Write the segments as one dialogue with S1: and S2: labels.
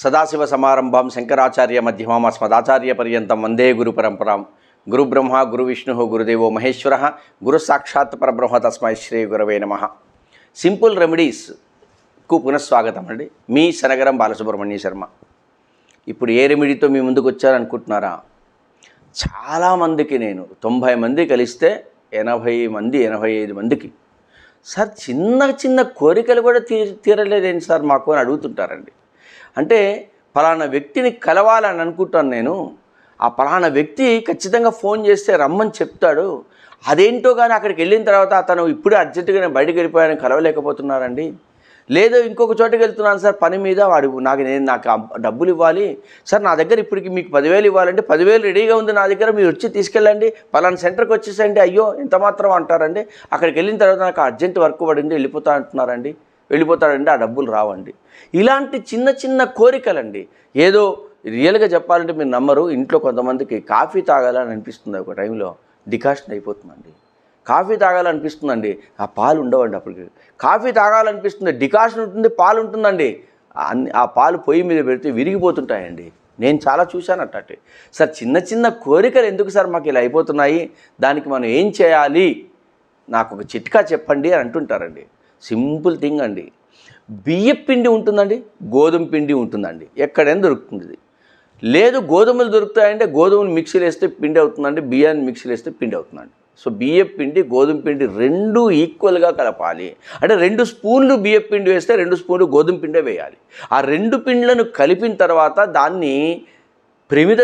S1: సదాశివసమారంభాం శంకరాచార్య మధ్యమాం అస్మదాచార్యపర్యంతం వందే గురుపరంపరాం. గురుబ్రహ్మ గురువిష్ణు గురుదేవో మహేశ్వర గురు సాక్షాత్ పరబ్రహ్మ తస్మై శ్రీ గురవే నమః. సింపుల్ రెమెడీస్కు పునఃస్వాగతం అండి. మీ శనగరం బాలసుబ్రహ్మణ్య శర్మ. ఇప్పుడు ఏ రెమెడీతో మీ ముందుకు వచ్చారనుకుంటున్నారా? చాలామందికి నేను 90 మంది కలిస్తే 80 మంది 85 మందికి సార్ చిన్న చిన్న కోరికలు కూడా తీరలేదేంటి సార్ మాకు అని అడుగుతుంటారండి. అంటే ఫలానా వ్యక్తిని కలవాలని అనుకుంటాను నేను, ఆ ఫలానా వ్యక్తి ఖచ్చితంగా ఫోన్ చేస్తే రమ్మని చెప్తాడు, అదేంటో కానీ అక్కడికి వెళ్ళిన తర్వాత అతను ఇప్పుడే అర్జెంటుగా నేను బయటకు వెళ్ళిపోయాను కలవలేకపోతున్నారండి. లేదు ఇంకొక చోటుకి వెళ్తున్నాను సార్ పని మీద, నాకు డబ్బులు ఇవ్వాలి సార్, నా దగ్గర ఇప్పటికి మీకు 10,000 ఇవ్వాలంటే 10,000 రెడీగా ఉంది నా దగ్గర, మీరు వచ్చి తీసుకెళ్ళండి, పలానా సెంటర్కి వచ్చేసండి. అయ్యో ఎంత మాత్రం అంటారండి, అక్కడికి వెళ్ళిన తర్వాత నాకు అర్జెంట్ వర్క్ పడింది వెళ్ళిపోతాడండి, ఆ డబ్బులు రావండి. ఇలాంటి చిన్న చిన్న కోరికలండి. ఏదో రియల్గా చెప్పాలంటే మీరు నమ్మరు, ఇంట్లో కొంతమందికి కాఫీ తాగాలని అనిపిస్తుంది, ఒక టైంలో డికాషన్ అయిపోతుందండి. కాఫీ తాగాలనిపిస్తుందండి, ఆ పాలు ఉండవండి. అప్పటికి కాఫీ తాగాలనిపిస్తుంది, డికాషన్ ఉంటుంది, పాలు ఉంటుందండి. ఆ పాలు పొయ్యి మీద పెడితే విరిగిపోతుంటాయండి. నేను చాలా చూశాను అట్టండి. సార్ చిన్న చిన్న కోరికలు ఎందుకు సార్ మాకు ఇలా అయిపోతున్నాయి, దానికి మనం ఏం చేయాలి, నాకు ఒక చిట్కా చెప్పండి అని అంటుంటారండి. సింపుల్ థింగ్ అండి. బియ్యం పిండి ఉంటుందండి, గోధుమ పిండి ఉంటుందండి, ఎక్కడైనా దొరుకుతుంది. లేదు గోధుమలు దొరుకుతాయంటే గోధుమలు మిక్సీలు వేస్తే పిండి అవుతుందండి, బియ్యాన్ని మిక్సీలు వేస్తే పిండి అవుతుందండి. సో బియ్యం పిండి గోధుమ పిండి రెండూ ఈక్వల్గా కలపాలి. అంటే 2 స్పూన్లు బియ్యం పిండి వేస్తే 2 స్పూన్లు గోధుమ పిండే వేయాలి. ఆ 2 పిండ్లను కలిపిన తర్వాత దాన్ని ప్రమిద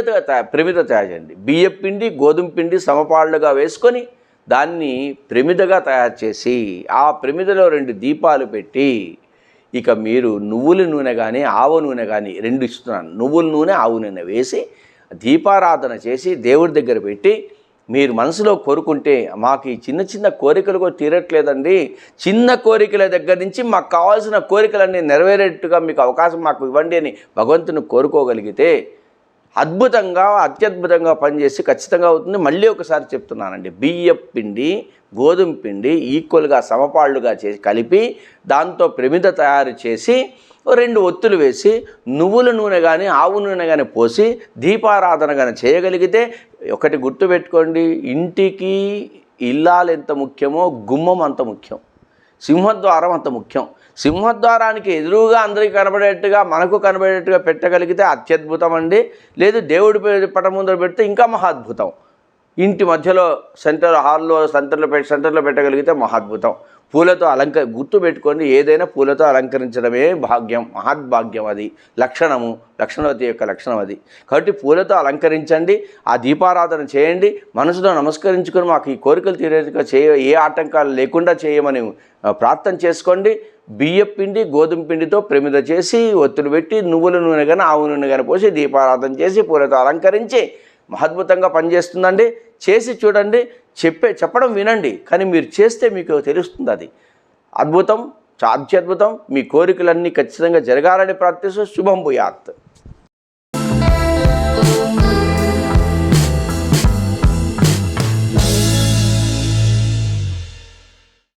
S1: తయారు చేయండి. బియ్యం పిండి గోధుమ పిండి సమపాళ్ళుగా వేసుకొని దాన్ని ప్రమిదగా తయారు చేసి ఆ ప్రమిదలో 2 దీపాలు పెట్టి, ఇక మీరు నువ్వుల నూనె కానీ ఆవ నూనె కానీ 2 ఇస్తున్నాను, నువ్వుల నూనె ఆవు నూనె వేసి దీపారాధన చేసి దేవుడి దగ్గర పెట్టి మీరు మనసులో కోరుకుంటే, మాకు ఈ చిన్న చిన్న కోరికలు కూడా తీరట్లేదండి, చిన్న కోరికల దగ్గర నుంచి మాకు కావాల్సిన కోరికలన్నీ నెరవేరేట్టుగా మీకు అవకాశం మాకు ఇవ్వండి అని భగవంతుని కోరుకోగలిగితే అత్యద్భుతంగా పనిచేసి ఖచ్చితంగా అవుతుంది. మళ్ళీ ఒకసారి చెప్తున్నానండి, బియ్యం పిండి గోధుమ పిండి ఈక్వల్గా సమపాళ్ళుగా చేసి కలిపి దాంతో ప్రమిద తయారు చేసి 2 ఒత్తులు వేసి నువ్వుల నూనె కానీ ఆవు నూనె కానీ పోసి దీపారాధన కానీ చేయగలిగితే, ఒకటి గుర్తుపెట్టుకోండి, ఇంటికి ఇల్లాలు ఎంత ముఖ్యమో గుమ్మం అంత ముఖ్యం, సింహద్వారం అంత ముఖ్యం. సింహద్వారానికి ఎదురుగా అందరికీ కనబడేట్టుగా మనకు కనబడేట్టుగా పెట్టగలిగితే అత్యద్భుతం అండి. లేదు దేవుడి పటం ముందర పెడితే ఇంకా మహాద్భుతం. ఇంటి మధ్యలో హాల్లో సెంటర్లో పెట్టగలిగితే మహాద్భుతం. పూలతో గుర్తు పెట్టుకోండి, ఏదైనా పూలతో అలంకరించడమే భాగ్యం, మహద్భాగ్యం. అది లక్షణవతి యొక్క లక్షణం అది. కాబట్టి పూలతో అలంకరించండి, ఆ దీపారాధన చేయండి, మనసులో నమస్కరించుకొని మాకు ఈ కోరికలు తీరేట్టుగా ఏ ఆటంకాలు లేకుండా చేయమని ప్రార్థన చేసుకోండి. బియ్యం పిండి గోధుమ పిండితో ప్రమిద చేసి ఒత్తులు పెట్టి నువ్వుల నూనె కానీ ఆవు నూనె కానీ పోసి దీపారాధన చేసి పూలతో అలంకరించి మహద్భుతంగా పనిచేస్తుందండి. చేసి చూడండి, చెప్పడం వినండి, కానీ మీరు చేస్తే మీకు తెలుస్తుంది. అది అద్భుతం, అత్యద్భుతం. మీ కోరికలన్నీ ఖచ్చితంగా జరగాలని ప్రార్థిస్తూ శుభం భూయాత్.